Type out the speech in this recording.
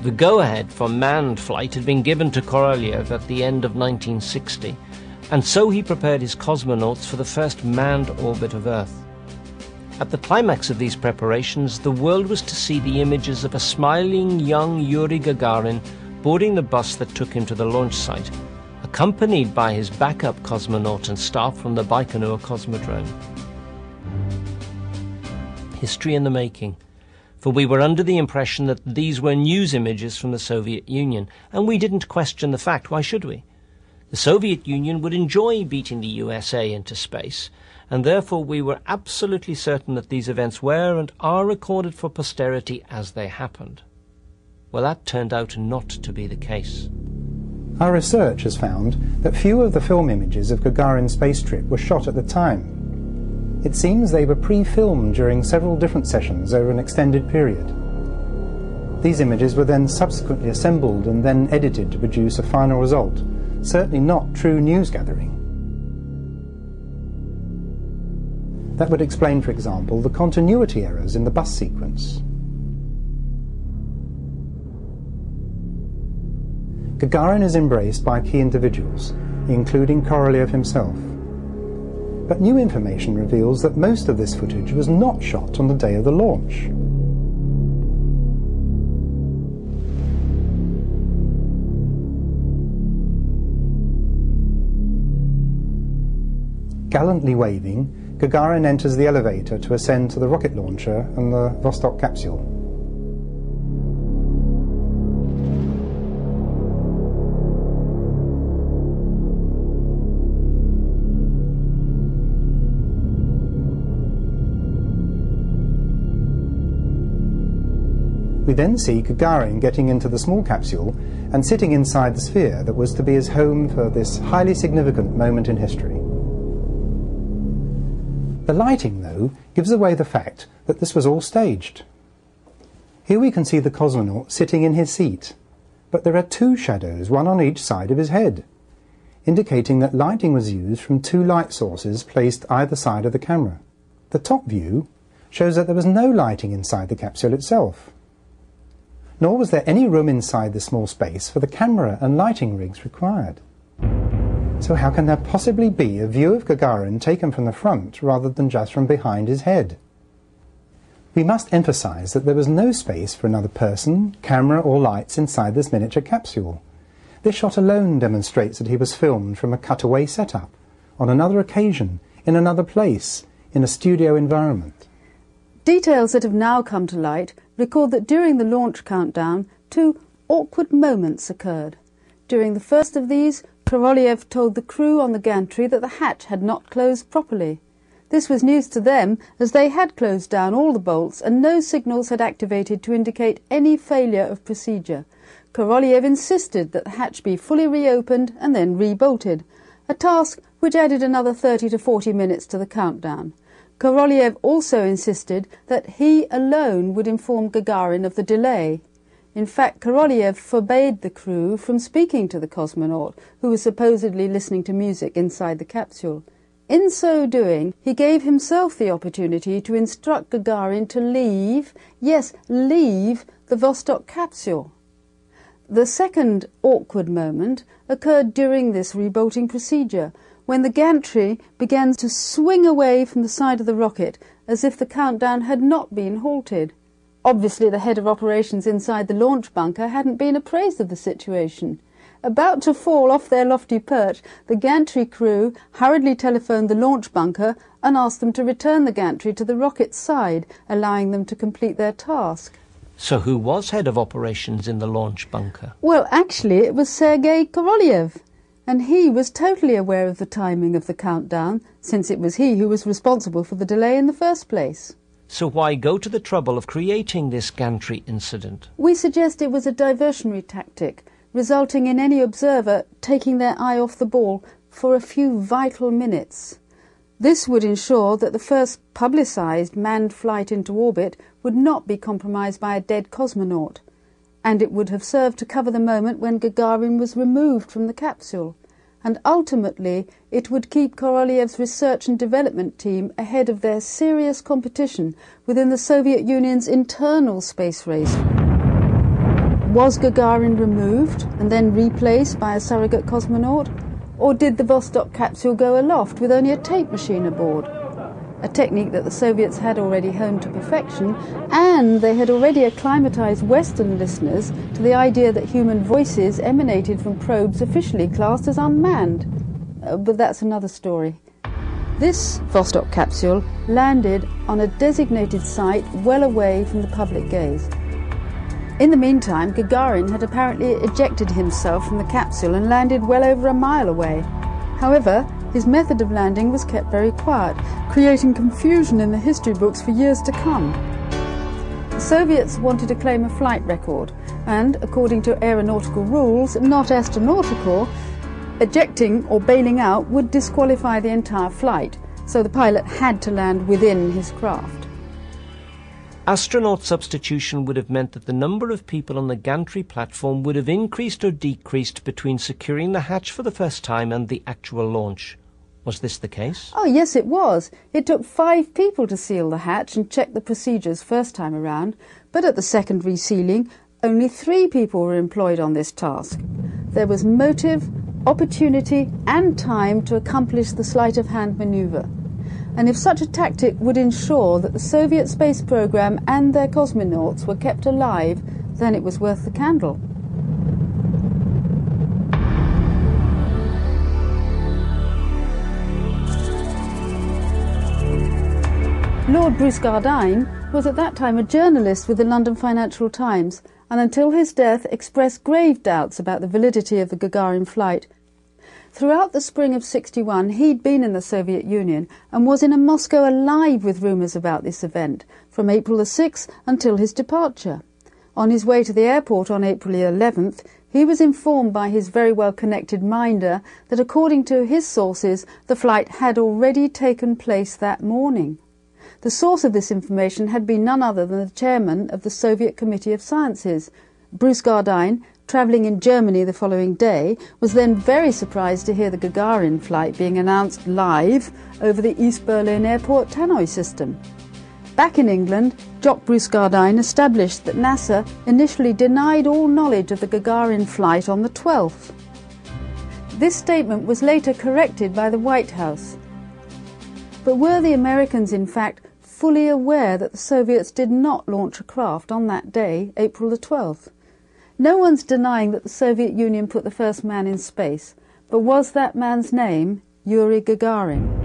The go-ahead for manned flight had been given to Korolev at the end of 1960, and so he prepared his cosmonauts for the first manned orbit of Earth. At the climax of these preparations, the world was to see the images of a smiling young Yuri Gagarin boarding the bus that took him to the launch site, accompanied by his backup cosmonaut and staff from the Baikonur Cosmodrome. History in the making, for we were under the impression that these were news images from the Soviet Union, and we didn't question the fact. Why should we? The Soviet Union would enjoy beating the USA into space, and therefore we were absolutely certain that these events were and are recorded for posterity as they happened. Well, that turned out not to be the case. Our research has found that few of the film images of Gagarin's space trip were shot at the time. It seems they were pre-filmed during several different sessions over an extended period. These images were then subsequently assembled and then edited to produce a final result, certainly not true news gathering. That would explain, for example, the continuity errors in the bus sequence. Gagarin is embraced by key individuals, including Korolev himself. But new information reveals that most of this footage was not shot on the day of the launch. Gallantly waving, Gagarin enters the elevator to ascend to the rocket launcher and the Vostok capsule. We then see Gagarin getting into the small capsule and sitting inside the sphere that was to be his home for this highly significant moment in history. The lighting, though, gives away the fact that this was all staged. Here we can see the cosmonaut sitting in his seat, but there are two shadows, one on each side of his head, indicating that lighting was used from two light sources placed either side of the camera. The top view shows that there was no lighting inside the capsule itself. Nor was there any room inside the small space for the camera and lighting rigs required. So how can there possibly be a view of Gagarin taken from the front rather than just from behind his head? We must emphasize that there was no space for another person, camera or lights inside this miniature capsule. This shot alone demonstrates that he was filmed from a cutaway setup, on another occasion, in another place, in a studio environment. Details that have now come to light record that during the launch countdown, two awkward moments occurred. During the first of these, Korolev told the crew on the gantry that the hatch had not closed properly. This was news to them, as they had closed down all the bolts and no signals had activated to indicate any failure of procedure. Korolev insisted that the hatch be fully reopened and then rebolted, a task which added another 30 to 40 minutes to the countdown. Korolev also insisted that he alone would inform Gagarin of the delay. In fact, Korolev forbade the crew from speaking to the cosmonaut, who was supposedly listening to music inside the capsule. In so doing, he gave himself the opportunity to instruct Gagarin to leave, yes, leave the Vostok capsule. The second awkward moment occurred during this rebolting procedure, when the gantry began to swing away from the side of the rocket as if the countdown had not been halted. Obviously, the head of operations inside the launch bunker hadn't been apprised of the situation. About to fall off their lofty perch, the gantry crew hurriedly telephoned the launch bunker and asked them to return the gantry to the rocket's side, allowing them to complete their task. So who was head of operations in the launch bunker? Well, actually, it was Sergei Korolev. And he was totally aware of the timing of the countdown, since it was he who was responsible for the delay in the first place. So why go to the trouble of creating this gantry incident? We suggest it was a diversionary tactic, resulting in any observer taking their eye off the ball for a few vital minutes. This would ensure that the first publicised manned flight into orbit would not be compromised by a dead cosmonaut, and it would have served to cover the moment when Gagarin was removed from the capsule. And ultimately, it would keep Korolev's research and development team ahead of their serious competition within the Soviet Union's internal space race. Was Gagarin removed and then replaced by a surrogate cosmonaut? Or did the Vostok capsule go aloft with only a tape machine aboard? A technique that the Soviets had already honed to perfection, and they had already acclimatized Western listeners to the idea that human voices emanated from probes officially classed as unmanned. But that's another story. This Vostok capsule landed on a designated site well away from the public gaze. In the meantime, Gagarin had apparently ejected himself from the capsule and landed well over a mile away. However, his method of landing was kept very quiet, creating confusion in the history books for years to come. The Soviets wanted to claim a flight record, and, according to aeronautical rules, not astronautical, ejecting or bailing out would disqualify the entire flight, so the pilot had to land within his craft. Astronaut substitution would have meant that the number of people on the gantry platform would have increased or decreased between securing the hatch for the first time and the actual launch. Was this the case? Oh, yes, it was. It took 5 people to seal the hatch and check the procedures first time around, but at the second resealing, only 3 people were employed on this task. There was motive, opportunity and time to accomplish the sleight-of-hand manoeuvre. And if such a tactic would ensure that the Soviet space program and their cosmonauts were kept alive, then it was worth the candle. Lord Bruce-Gardyne was at that time a journalist with the London Financial Times, and until his death expressed grave doubts about the validity of the Gagarin flight. Throughout the spring of '61, he'd been in the Soviet Union and was in a Moscow alive with rumours about this event, from April the 6th until his departure. On his way to the airport on April the 11th, he was informed by his very well-connected minder that, according to his sources, the flight had already taken place that morning. The source of this information had been none other than the chairman of the Soviet Committee of Sciences. Bruce-Gardyne, travelling in Germany the following day, was then very surprised to hear the Gagarin flight being announced live over the East Berlin Airport tannoy system. Back in England, Jock Bruce-Gardyne established that NASA initially denied all knowledge of the Gagarin flight on the 12th. This statement was later corrected by the White House. But were the Americans, in fact, fully aware that the Soviets did not launch a craft on that day, April the 12th? No one's denying that the Soviet Union put the first man in space, but was that man's name Yuri Gagarin?